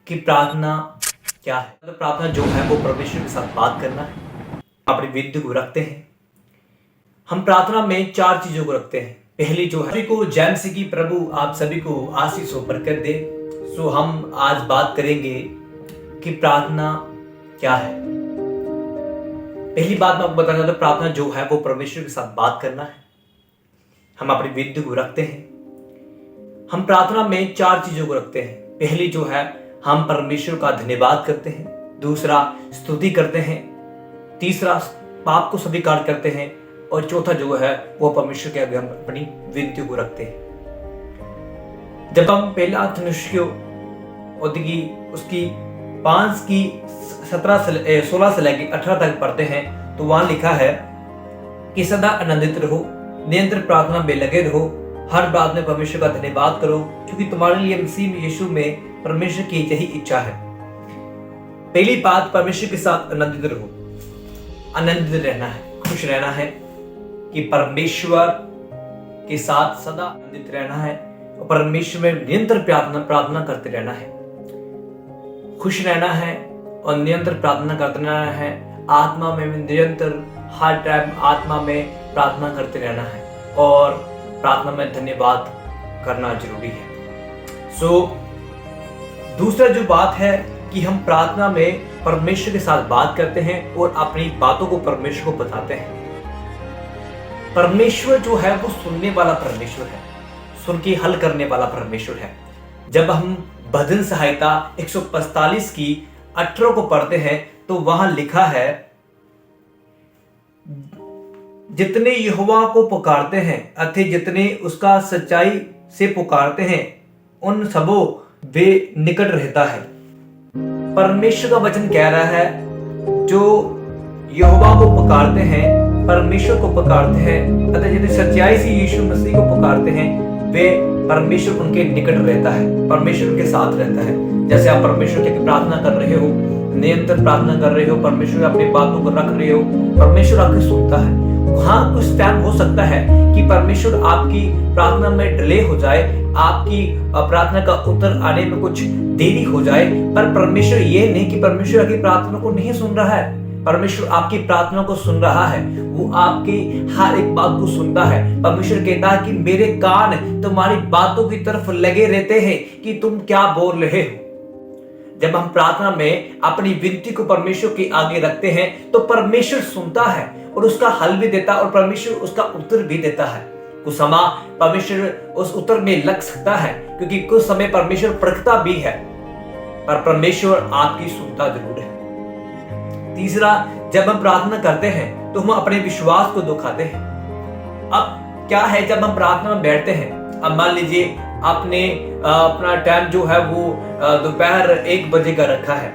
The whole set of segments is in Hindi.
कि प्रार्थना क्या है। मतलब प्रार्थना जो है वो परमेश्वर के साथ बात करना है, अपनी विनती को रखते हैं। हम प्रार्थना में 4 चीजों को रखते हैं। पहली जो है, सभी को जय मसीह की, प्रभु आप सभी को आशीष और बरकत दे। सो हम आज बात करेंगे कि प्रार्थना क्या है। पहली बात मैं आपको बताना चाहता हूं, प्रार्थना जो है वो परमेश्वर के साथ बात करना है, हम अपनी विनती को रखते हैं। हम प्रार्थना में 4 चीजों को रखते हैं। पहली जो है, हम परमेश्वर का धन्यवाद करते हैं। दूसरा, स्तुति करते हैं। तीसरा, पाप को स्वीकार करते हैं। और चौथा जो है वो परमेश्वर के आगे हम अपनी विनती को रखते हैं। जब हम पहला थिस्सलुनीकियों उसकी 5 की 16 से लेकर 18 तक पढ़ते हैं तो वहां लिखा है कि सदा आनंदित रहो, निरंतर प्रार्थना में लगे रहो, हर बात में परमेश्वर का धन्यवाद करो, क्योंकि तुम्हारे लिए मसीह यीशु में परमेश्वर की यही इच्छा है। पहली बात, परमेश्वर के साथ आनंदित रहो। आनंदित रहना है, खुश रहना है कि परमेश्वर के साथ सदा आनंदित रहना है और परमेश्वर में निरंतर प्रार्थना करते रहना है। खुश रहना है और निरंतर प्रार्थना करते रहना है। आत्मा में निरंतर हर टाइम आत्मा में प्रार्थना करते रहना है और प्रार्थना में धन्यवाद करना जरूरी है। दूसरा जो बात है कि हम प्रार्थना में परमेश्वर के साथ बात करते हैं और अपनी बातों को परमेश्वर को बताते हैं। परमेश्वर जो है वो सुनने वाला परमेश्वर है, सुन के हल करने वाला परमेश्वर है। जब हम भजन संहिता 145 की 18 को पढ़ते हैं तो वहां लिखा है, जितने यहोवा को पुकारते हैं अर्थात जितने उसका सच्चाई से पुकारते हैं उन सबों वे निकट रहता है। परमेश्वर का वचन कह रहा है, जो यहोवा को पुकारते हैं, परमेश्वर को पुकारते हैं अर्थात जितने सच्चाई से यीशु मसीह को पुकारते हैं, वे परमेश्वर उनके निकट रहता है, परमेश्वर उनके साथ रहता है। जैसे आप परमेश्वर के प्रार्थना कर रहे हो, निरंतर प्रार्थना कर रहे हो, परमेश्वर अपनी बातों को रख रहे हो, परमेश्वर आपकी सुनता है। हाँ, कुछ टाइम हो सकता है कि परमेश्वर आपकी प्रार्थना में डिले हो जाए, आपकी प्रार्थना का उत्तर आने में कुछ देरी हो जाए, पर परमेश्वर ये नहीं कि परमेश्वर आपकी प्रार्थना को नहीं सुन रहा है। परमेश्वर आपकी प्रार्थना को सुन रहा है, वो आपकी हर एक बात को सुनता है। परमेश्वर कहता है कि मेरे कान तुम्हारी बातों की तरफ लगे रहते हैं कि तुम क्या बोल रहे हो। जब हम प्रार्थना में अपनी विनती को परमेश्वर के आगे रखते हैं तो परमेश्वर सुनता है और उसका हल भी देता है और परमेश्वर उसका उत्तर भी देता है। कुछ समय परमेश्वर उस उत्तर में लग सकता है, क्योंकि कुछ समय परमेश्वर परखता भी है, पर परमेश्वर आपकी सुनता जरूर है। तीसरा, जब हम प्रार्थना करते हैं तो हम अपने विश्वास को दिखाते हैं। अब क्या है, जब हम प्रार्थना में बैठते हैं, अब मान लीजिए आपने अपना टाइम जो है वो दोपहर 1 बजे का रखा है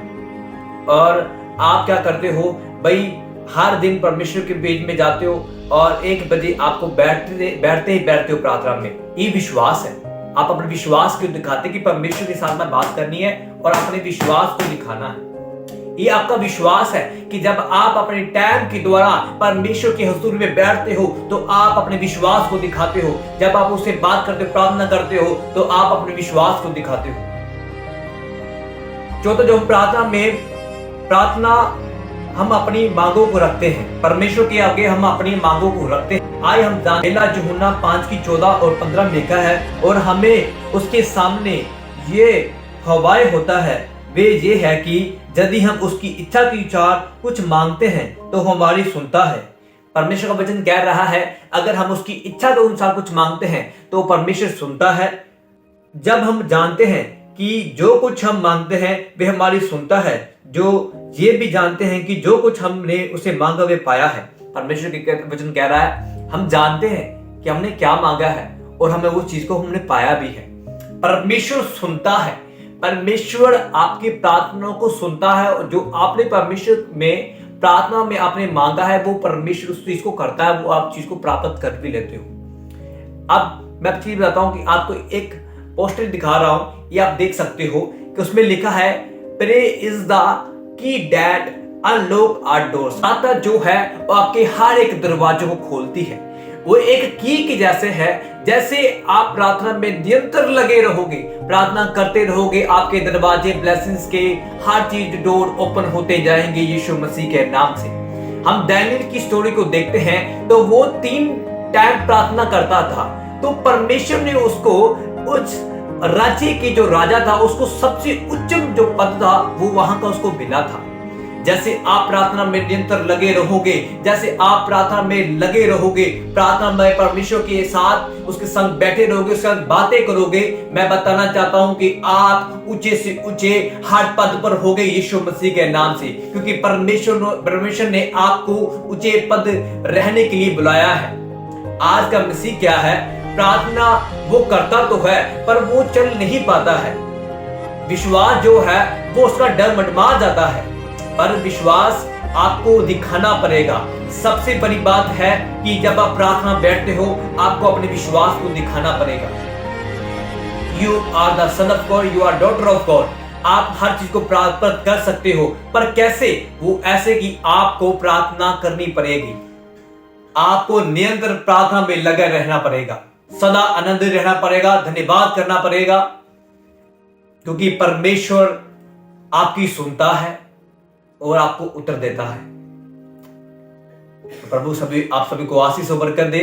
और आप क्या करते हो भाई, हर दिन परमेश्वर के बीच में जाते हो और 1 बजे आपको बैठते हो प्रार्थना में। ये विश्वास है, आप अपने विश्वास को दिखाते कि परमेश्वर के साथ में बात करनी है और अपने विश्वास को दिखाना है। ये आपका विश्वास है कि जब आप अपने टाइम के द्वारा परमेश्वर के हुजूर में बैठते हो तो आप अपने विश्वास को दिखाते हो। जब आप उससे बात करते हो, प्रार्थना करते हो, तो आप अपने विश्वास को दिखाते हो। चौथा, जो प्रार्थना हम अपनी मांगों को रखते हैं, परमेश्वर के आगे हम अपनी मांगों को रखते हैं। आइए हम जानते हैं, यूहन्ना 5 की 14 और 15 में लिखा है, और हमें उसके सामने ये हवाए होता है, वे ये है कि यदि हम उसकी इच्छा के अनुसार कुछ मांगते हैं तो हमारी सुनता है। परमेश्वर का वचन कह रहा है, अगर हम उसकी इच्छा के अनुसार कुछ मांगते हैं तो परमेश्वर सुनता है। जब हम जानते हैं कि जो कुछ हम मांगते हैं वे हमारी सुनता है, जो ये भी जानते हैं कि जो कुछ हमने उसे मांगा वे पाया है। परमेश्वर के वचन कह रहा है, हम जानते हैं कि हमने क्या मांगा है और हमें वो चीज को हमने पाया भी है। परमेश्वर सुनता है, परमेश्वर आपकी प्रार्थना को सुनता है और जो आपने परमेश्वर में प्रार्थना में आपने मांगा है वो परमेश्वर उस चीज को करता है, वो आप चीज को प्राप्त कर भी लेते हो। अब मैं चीज बताता हूं कि आपको एक पोस्टर दिखा रहा हूं, ये आप देख सकते हो कि उसमें लिखा है, pray is the key that unlock our doors. प्रार्थना जो है वो आपके हर एक दरवाजे को खोलती है। वो एक की के जैसे है। जैसे आप प्रार्थना में निरंतर लगे रहोगे, प्रार्थना करते रहोगे, आपके दरवाजे ब्लेसिंग्स के हर चीज डोर ओपन होते जाएंगे यीशु मसीह के नाम से। हम दानियेल की स्टोरी को देखते हैं तो वो 3 टाइम प्रार्थना करता था, तो परमेश्वर ने उसको उस राज्य के जो राजा था उसको सबसे उच्चम जो पद था वो वहां का उसको मिला था। जैसे आप प्रार्थना में निरंतर लगे रहोगे, जैसे आप प्रार्थना में लगे रहोगे, प्रार्थना में परमेश्वर के साथ उसके संग बैठे रहोगे, उसके साथ बातें करोगे, मैं बताना चाहता हूं कि आप ऊंचे से ऊंचे हर पद पर होगे यीशु मसीह के नाम से, क्योंकि परमेश्वर ने आपको ऊंचे पद रहने के लिए बुलाया है। आज का मसीह क्या है, प्रार्थना वो करता तो है पर वो चल नहीं पाता है। विश्वास जो है वो उसका डर मडमा जाता है, पर विश्वास आपको दिखाना पड़ेगा। सबसे बड़ी बात है कि जब आप प्रार्थना बैठते हो आपको अपने विश्वास को दिखाना पड़ेगा। You are the son of God, you are daughter of God. आप हर चीज को प्राप्त कर सकते हो, पर कैसे? वो ऐसे कि आपको प्रार्थना करनी पड़ेगी, आपको निरंतर प्रार्थना में लगा रहना पड़ेगा, सदा आनंद रहना पड़ेगा, धन्यवाद करना पड़ेगा, क्योंकि परमेश्वर आपकी सुनता है और आपको उत्तर देता है। तो प्रभु आप सभी को आशीष और बरकत दे।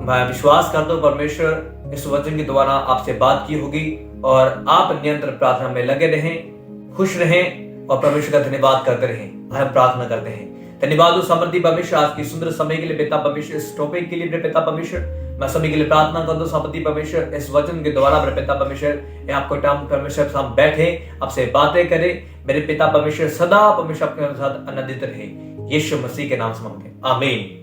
मैं विश्वास करता हूं परमेश्वर इस वचन के द्वारा आपसे बात की होगी और आप निरंतर प्रार्थना में लगे रहें, खुश रहें और परमेश्वर का धन्यवाद करते रहें। हम प्रार्थना करते हैं। धन्यवाद और समृद्धि परमेश्वर आज की सुंदर समय के लिए पिता परमेश्वर, इस टॉपिक के लिए मेरे पिता परमेश्वर मैं सभी के लिए प्रार्थना कर दो। समृद्धि परमेश्वर इस वचन के द्वारा मेरे पिता परमेश्वर आपको टाइम परमेश्वर साथ बैठे, आपसे बातें करें। मेरे पिता परमेश्वर सदा परमेश्वर आपके साथ आनंदित रहे। यीशु मसीह के नाम से मांगते हैं, आमीन।